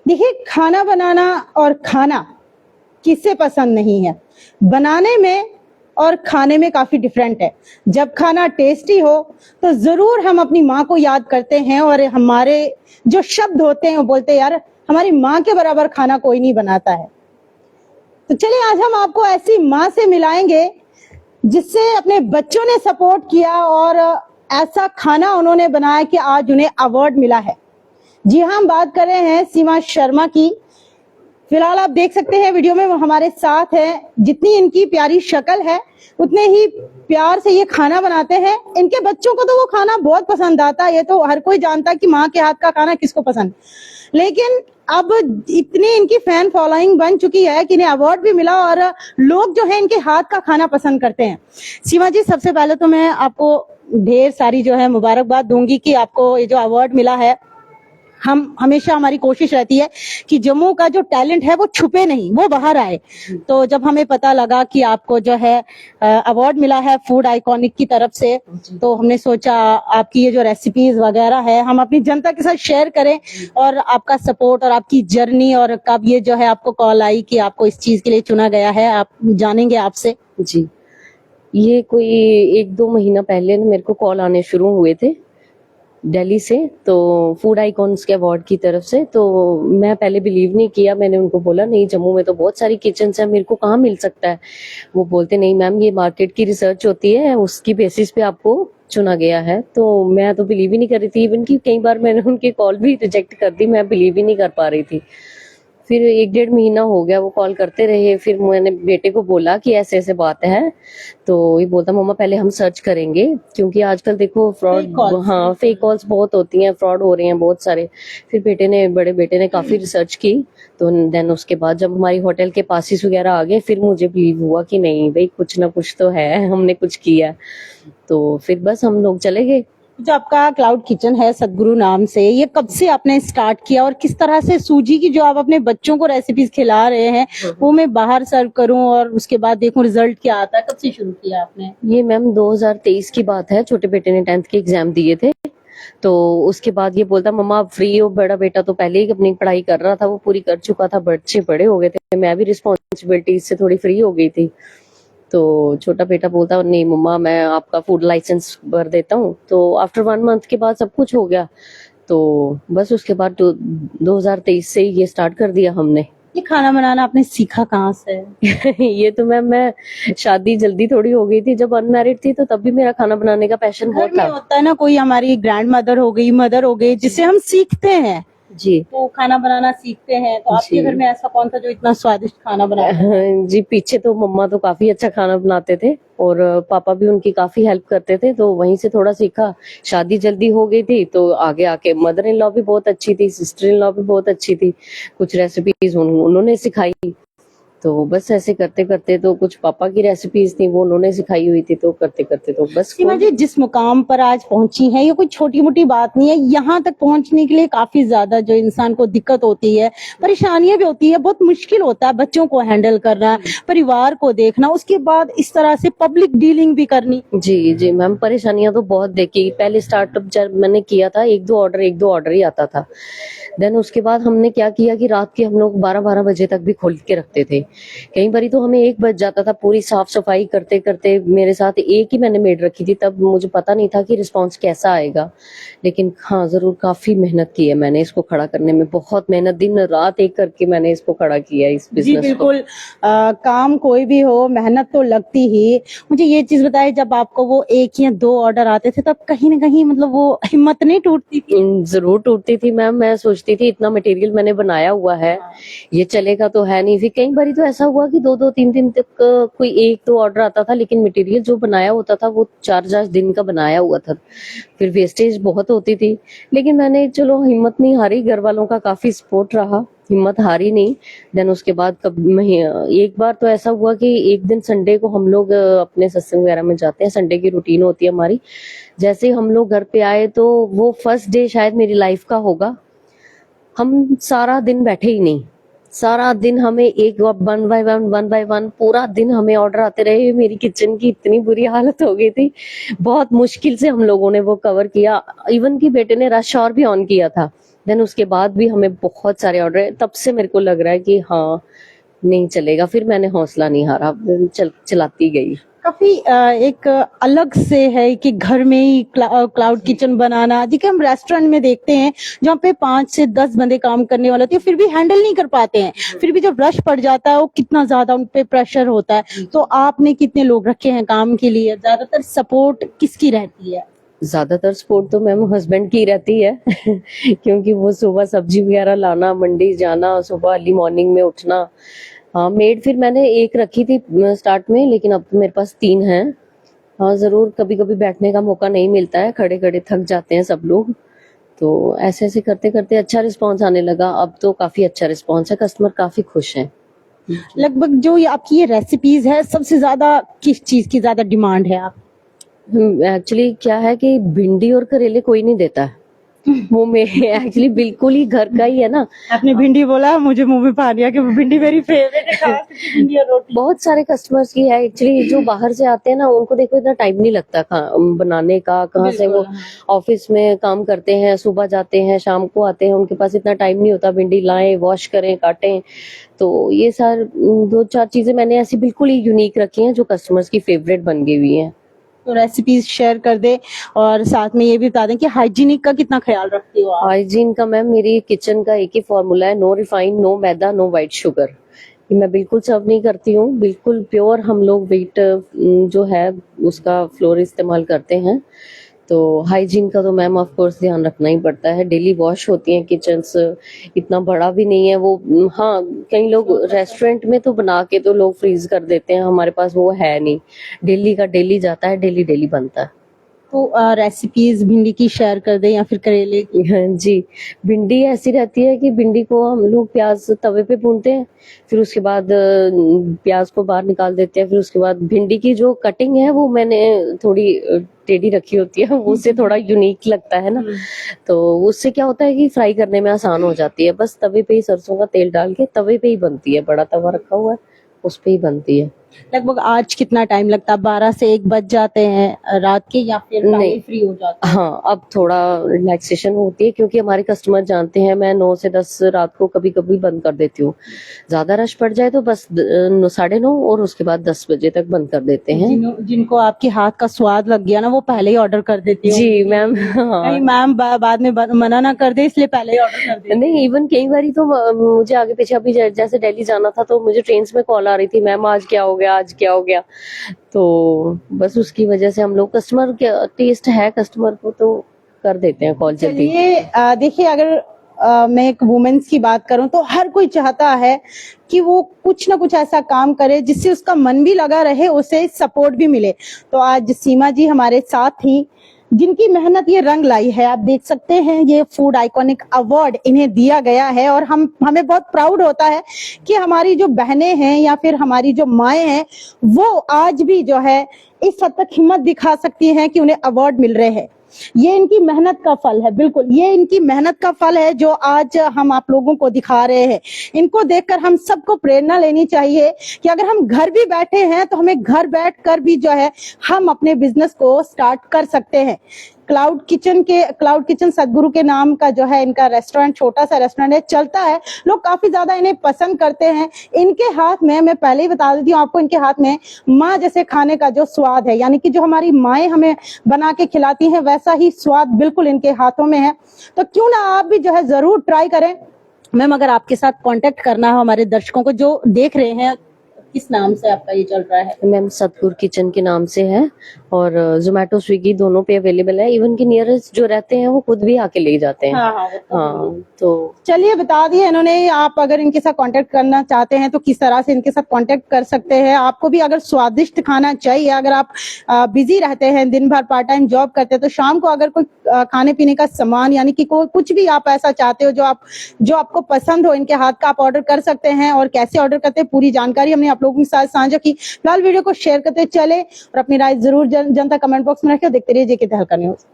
देखिए, खाना बनाना और खाना किसे पसंद नहीं है। बनाने में और खाने में काफी डिफरेंट है। जब खाना टेस्टी हो तो जरूर हम अपनी माँ को याद करते हैं और हमारे जो शब्द होते हैं वो बोलते हैं यार हमारी माँ के बराबर खाना कोई नहीं बनाता है। तो चलिए आज हम आपको ऐसी माँ से मिलाएंगे जिससे अपने बच्चों ने सपोर्ट किया और ऐसा खाना उन्होंने बनाया कि आज उन्हें अवार्ड मिला है। जी हाँ, हम बात कर रहे हैं सीमा शर्मा की। फिलहाल आप देख सकते हैं वीडियो में वो हमारे साथ है। जितनी इनकी प्यारी शक्ल है उतने ही प्यार से ये खाना बनाते हैं। इनके बच्चों को तो वो खाना बहुत पसंद आता है। ये तो हर कोई जानता है कि माँ के हाथ का खाना किसको पसंद। लेकिन अब इतनी इनकी फैन फॉलोइंग बन चुकी है कि इन्हें अवार्ड भी मिला और लोग जो है इनके हाथ का खाना पसंद करते हैं। सीमा जी, सबसे पहले तो मैं आपको ढेर सारी जो है मुबारकबाद दूंगी कि आपको ये जो अवार्ड मिला है। हम हमेशा हमारी कोशिश रहती है कि जम्मू का जो टैलेंट है वो छुपे नहीं, वो बाहर आए। तो जब हमें पता लगा कि आपको जो है अवार्ड मिला है फूड आइकॉनिक की तरफ से, तो हमने सोचा आपकी ये जो रेसिपीज वगैरह है हम अपनी जनता के साथ शेयर करें और आपका सपोर्ट और आपकी जर्नी और कब ये जो है आपको कॉल आई कि आपको इस चीज के लिए चुना गया है, आप जानेंगे आपसे। जी, ये कोई 1-2 महीना पहले मेरे को कॉल आने शुरू हुए थे दिल्ली से, तो फूड आइकॉन्स के अवार्ड की तरफ से। तो मैं पहले बिलीव नहीं किया। मैंने उनको बोला नहीं, जम्मू में तो बहुत सारी किचन्स हैं, मेरे को कहाँ मिल सकता है। वो बोलते नहीं मैम, ये मार्केट की रिसर्च होती है, उसकी बेसिस पे आपको चुना गया है। तो मैं तो बिलीव ही नहीं कर रही थी। इवन कि कई बार मैंने उनकी कॉल भी रिजेक्ट कर दी, मैं बिलीव ही नहीं कर पा रही थी। फिर 1-1.5 महीना हो गया, वो कॉल करते रहे। फिर मैंने बेटे को बोला कि ऐसे ऐसे बात है। तो ये बोलता मम्मा पहले हम सर्च करेंगे, क्योंकि आजकल देखो फ्रॉड, हाँ फेक कॉल्स बहुत होती हैं, फ्रॉड हो रहे हैं बहुत सारे। फिर बड़े बेटे ने काफी रिसर्च की। तो देन उसके बाद जब हमारी होटल के पासिस वगैरह आ गए, फिर मुझे बिलीव हुआ कि नहीं भाई कुछ ना कुछ तो है, हमने कुछ किया। तो फिर बस हम लोग चले गए। जो आपका क्लाउड किचन है सदगुरु नाम से, ये कब से आपने स्टार्ट किया और किस तरह से सूजी की जो आप अपने बच्चों को रेसिपीज खिला रहे हैं वो मैं बाहर सर्व करूं और उसके बाद देखूं रिजल्ट क्या आता है, कब से शुरू किया आपने? ये मैम 2023 की बात है। छोटे बेटे ने 10th के एग्जाम दिए थे। तो उसके बाद ये बोलता मम्मा आप फ्री हो। बड़ा बेटा तो पहले ही अपनी पढ़ाई कर रहा था, वो पूरी कर चुका था, बच्चे बड़े हो गए थे, मैं भी रिस्पॉन्सिबिलिटी से थोड़ी फ्री हो गई थी। तो छोटा बेटा बोलता नहीं मम्मा मैं आपका फूड लाइसेंस भर देता हूँ। तो आफ्टर 1 मंथ के बाद सब कुछ हो गया। तो बस उसके बाद 2023 से ये स्टार्ट कर दिया हमने। ये खाना बनाना आपने सीखा कहाँ से? ये तो मैं शादी जल्दी थोड़ी हो गई थी। जब अनमैरिड थी तो तब भी मेरा खाना बनाने का पैशन बहुत था। होता है ना, कोई हमारी ग्रैंड मदर हो गई, मदर हो गई, जिससे हम सीखते हैं जी, तो खाना बनाना सीखते हैं। तो आपके घर में ऐसा कौन सा जो इतना स्वादिष्ट खाना बनाता है? जी, पीछे तो मम्मा तो काफी अच्छा खाना बनाते थे और पापा भी उनकी काफी हेल्प करते थे, तो वहीं से थोड़ा सीखा। शादी जल्दी हो गई थी तो आगे आके मदर इन लॉ भी बहुत अच्छी थी, सिस्टर इन लॉ भी बहुत अच्छी थी, कुछ रेसिपीज उन्होंने सिखाई। तो बस ऐसे करते करते, तो कुछ पापा की रेसिपीज थी वो उन्होंने सिखाई हुई थी, तो करते करते तो बस। सीमा जी, जिस मुकाम पर आज पहुंची है ये कोई छोटी मोटी बात नहीं है। यहाँ तक पहुंचने के लिए काफी ज्यादा जो इंसान को दिक्कत होती है, परेशानियां भी होती है, बहुत मुश्किल होता है बच्चों को हैंडल करना, परिवार को देखना, उसके बाद इस तरह से पब्लिक डीलिंग भी करनी। जी जी मैम, परेशानियां तो बहुत देखी। पहले स्टार्टअप जब मैंने किया था 1-2 ऑर्डर ही आता था। देन उसके बाद हमने क्या किया कि रात के हम लोग 12-12 बजे तक भी खोल के रखते थे। कई बारी तो हमें 1 बज जाता था पूरी साफ सफाई करते करते। मेरे साथ एक ही मैंने मेड रखी थी, तब मुझे पता नहीं था कि रिस्पॉन्स कैसा आएगा। लेकिन हाँ जरूर काफी मेहनत की है मैंने इसको खड़ा करने में, बहुत मेहनत, दिन रात एक करके मैंने इसको खड़ा किया इस बिजनेस को। जी बिल्कुल, काम कोई भी हो मेहनत तो लगती ही। मुझे ये चीज बताइए, जब आपको वो 1 या 2 ऑर्डर आते थे तब कहीं ना कहीं मतलब वो हिम्मत नहीं टूटती थी? जरूर टूटती थी मैम। मैं सोचती थी इतना मटेरियल मैंने बनाया हुआ है, ये चलेगा तो है नहीं। फिर कई बारी तो ऐसा हुआ कि 2-2-3 दिन तक कोई 1-2 ऑर्डर आता था, लेकिन मटेरियल जो बनाया होता था वो 4-4 दिन का बनाया हुआ था। फिर वेस्टेज बहुत होती थी, लेकिन मैंने चलो हिम्मत नहीं हारी, घर वालों का काफी सपोर्ट रहा, हिम्मत हारी नहीं। देन उसके बाद एक बार तो ऐसा हुआ कि एक दिन संडे को हम लोग अपने सत्संग वगैरह में जाते हैं, संडे की रूटीन होती है हमारी। जैसे ही हम लोग घर पे आए तो वो फर्स्ट डे शायद मेरी लाइफ का होगा, हम सारा दिन बैठे ही नहीं। सारा दिन हमें एक 1 बाय 1 पूरा दिन हमें ऑर्डर आते रहे। मेरी किचन की इतनी बुरी हालत हो गई थी, बहुत मुश्किल से हम लोगों ने वो कवर किया। इवन की बेटे ने रश आवर भी ऑन किया था, देन उसके बाद भी हमें बहुत सारे ऑर्डर है, तब से मेरे को लग रहा है कि हाँ नहीं चलेगा, फिर मैंने हौसला नहीं हारा, चलाती गई। काफी एक अलग से है कि घर में ही क्लाउड किचन बनाना। देखिए हम रेस्टोरेंट में देखते हैं जहाँ पे 5 से 10 बंदे काम करने वाले होते हैं, फिर भी हैंडल नहीं कर पाते हैं, फिर भी जब रश पड़ जाता है वो कितना ज्यादा उन पे प्रेशर होता है। तो आपने कितने लोग रखे हैं काम के लिए, ज्यादातर सपोर्ट किसकी रहती है? ज्यादातर सपोर्ट तो मैम हस्बैंड की रहती है क्योंकि वो सुबह सब्जी वगैरह लाना, मंडी जाना, सुबह अर्ली मॉर्निंग में उठना। हाँ, मेड फिर मैंने एक रखी थी स्टार्ट में, लेकिन अब तो मेरे पास 3 हैं। हाँ जरूर, कभी कभी बैठने का मौका नहीं मिलता है, खड़े खड़े थक जाते हैं सब लोग, तो ऐसे ऐसे करते करते अच्छा रिस्पॉन्स आने लगा। अब तो काफी अच्छा रिस्पॉन्स है, कस्टमर काफी खुश हैं। लगभग जो ये आपकी ये रेसिपीज है, सबसे ज्यादा किस चीज की ज्यादा डिमांड है? आप एक्चुअली क्या है कि भिंडी और करेले कोई नहीं देता है, वो मेरे एक्चुअली बिल्कुल ही घर का ही है ना। आपने भिंडी बोला, मुझे मुंह में पानी आ गया, भिंडी मेरी फेवरेट है, खास करके भिंडी और रोटी। बहुत सारे कस्टमर्स की है एक्चुअली, जो बाहर से आते हैं ना, उनको देखो इतना टाइम नहीं लगता बनाने का। कहाँ से वो ऑफिस में काम करते हैं, सुबह जाते हैं शाम को आते हैं, उनके पास इतना टाइम नहीं होता भिंडी लाएं, वॉश करें, काटें। तो ये सार 2-4 चीजें मैंने ऐसी बिल्कुल ही यूनिक रखी हैं जो कस्टमर्स की फेवरेट बन गई हुई हैं। तो रेसिपीज शेयर कर दे और साथ में ये भी बता दें कि हाइजीनिक का कितना ख्याल रखती हो आप? हाइजीन का मैम मेरी किचन का एक ही फॉर्मूला है, नो रिफाइन, नो मैदा, नो व्हाइट शुगर। मैं बिल्कुल सर्व नहीं करती हूँ, बिल्कुल प्योर हम लोग व्हीट जो है उसका फ्लोर इस्तेमाल करते हैं। तो हाइजीन का तो मैम ऑफ कोर्स ध्यान रखना ही पड़ता है, डेली वॉश होती हैं किचन्स, इतना बड़ा भी नहीं है वो। हाँ, कई लोग रेस्टोरेंट में तो बना के तो लोग फ्रीज कर देते हैं, हमारे पास वो है नहीं, डेली का डेली जाता है, डेली डेली बनता है। तो रेसिपीज भिंडी की शेयर कर दे या फिर करेले की? हाँ जी, भिंडी ऐसी रहती है कि भिंडी को हम लोग प्याज तवे पे भूनते हैं, फिर उसके बाद प्याज को बाहर निकाल देते हैं, फिर उसके बाद भिंडी की जो कटिंग है वो मैंने थोड़ी टेढ़ी रखी होती है, वो उससे थोड़ा यूनिक लगता है ना, तो उससे क्या होता है कि फ्राई करने में आसान हो जाती है। बस तवे पे ही सरसों का तेल डाल के तवे पे ही बनती है, बड़ा तवा रखा हुआ है उस पे ही बनती है। लगभग आज कितना टाइम लगता है? 12 से 1 बज जाते हैं रात के, या फिर नहीं, फ्री हो जाते हैं? हाँ, अब थोड़ा रिलैक्सेशन होती है क्योंकि हमारे कस्टमर जानते हैं मैं 9 से 10 रात को कभी कभी बंद कर देती हूँ। ज्यादा रश पड़ जाए तो बस 9:30 और उसके बाद 10 बजे तक बंद कर देते हैं। जिनको आपके हाथ का स्वाद लग गया ना, वो पहले ही ऑर्डर कर देती है। जी मैम। हाँ, नहीं मैम, बाद में मना ना कर दे, इसलिए पहले ही ऑर्डर कर दे। नहीं, इवन कई बारी तो मुझे आगे पीछे, अभी जैसे दिल्ली जाना था तो मुझे ट्रेन में कॉल आ रही थी, मैम आज क्या हो गया, आज क्या हो गया। तो बस उसकी वजह से हम लोग, कस्टमर के टेस्ट है कस्टमर को, तो कर देते हैं कॉल जल्दी। चलिए देखिए, अगर मैं एक वुमेन्स की बात करूं तो हर कोई चाहता है कि वो कुछ ना कुछ ऐसा काम करे जिससे उसका मन भी लगा रहे, उसे सपोर्ट भी मिले। तो आज सीमा जी हमारे साथ थी, जिनकी मेहनत ये रंग लाई है। आप देख सकते हैं, ये फूड आइकॉनिक अवार्ड इन्हें दिया गया है और हमें बहुत प्राउड होता है कि हमारी जो बहनें हैं या फिर हमारी जो माएं हैं, वो आज भी जो है इस हद तक हिम्मत दिखा सकती हैं कि उन्हें अवार्ड मिल रहे हैं। ये इनकी मेहनत का फल है, बिल्कुल ये इनकी मेहनत का फल है जो आज हम आप लोगों को दिखा रहे हैं। इनको देखकर हम सबको प्रेरणा लेनी चाहिए कि अगर हम घर भी बैठे हैं तो हमें घर बैठकर भी जो है हम अपने बिजनेस को स्टार्ट कर सकते हैं। क्लाउड किचन सदगुरु के नाम का जो है इनका रेस्टोरेंट, छोटा सा रेस्टोरेंट है, चलता है, लोग काफी ज्यादा इन्हें पसंद करते हैं। इनके हाथ में, मैं पहले ही बता देती हूँ आपको, इनके हाथ में माँ जैसे खाने का जो स्वाद है, यानी कि जो हमारी माएं हमें बना के खिलाती हैं, वैसा ही स्वाद बिल्कुल इनके हाथों में है। तो क्यों ना आप भी जो है जरूर ट्राई करें। मैम, अगर आपके साथ कांटेक्ट करना हो हमारे दर्शकों को जो देख रहे हैं, किस नाम से आपका ये चल रहा है? मैम सतगुरु किचन के नाम से है और जोमेटो स्विगी दोनों पे अवेलेबल है। इवन के नियरेस्ट जो रहते हैं वो खुद भी आके ले जाते हैं। हाँ, तो चलिए बता दिए इन्होंने। आप अगर इनके साथ कांटेक्ट करना चाहते हैं तो किस तरह से इनके साथ कांटेक्ट कर सकते हैं। आपको भी अगर स्वादिष्ट खाना चाहिए, अगर आप बिजी रहते हैं, दिन भर पार्ट टाइम जॉब करते हैं, तो शाम को अगर कोई खाने पीने का सामान, यानी कि कोई कुछ भी आप ऐसा चाहते हो जो आपको पसंद हो, इनके हाथ का आप ऑर्डर कर सकते हैं। और कैसे ऑर्डर करते हैं, पूरी जानकारी हमने आप लोगों के साथ साझा की। फिलहाल वीडियो को शेयर करते चले और अपनी राय जरूर जनता कमेंट बॉक्स में रखें। देखते रहिए जेके तहलका न्यूज़।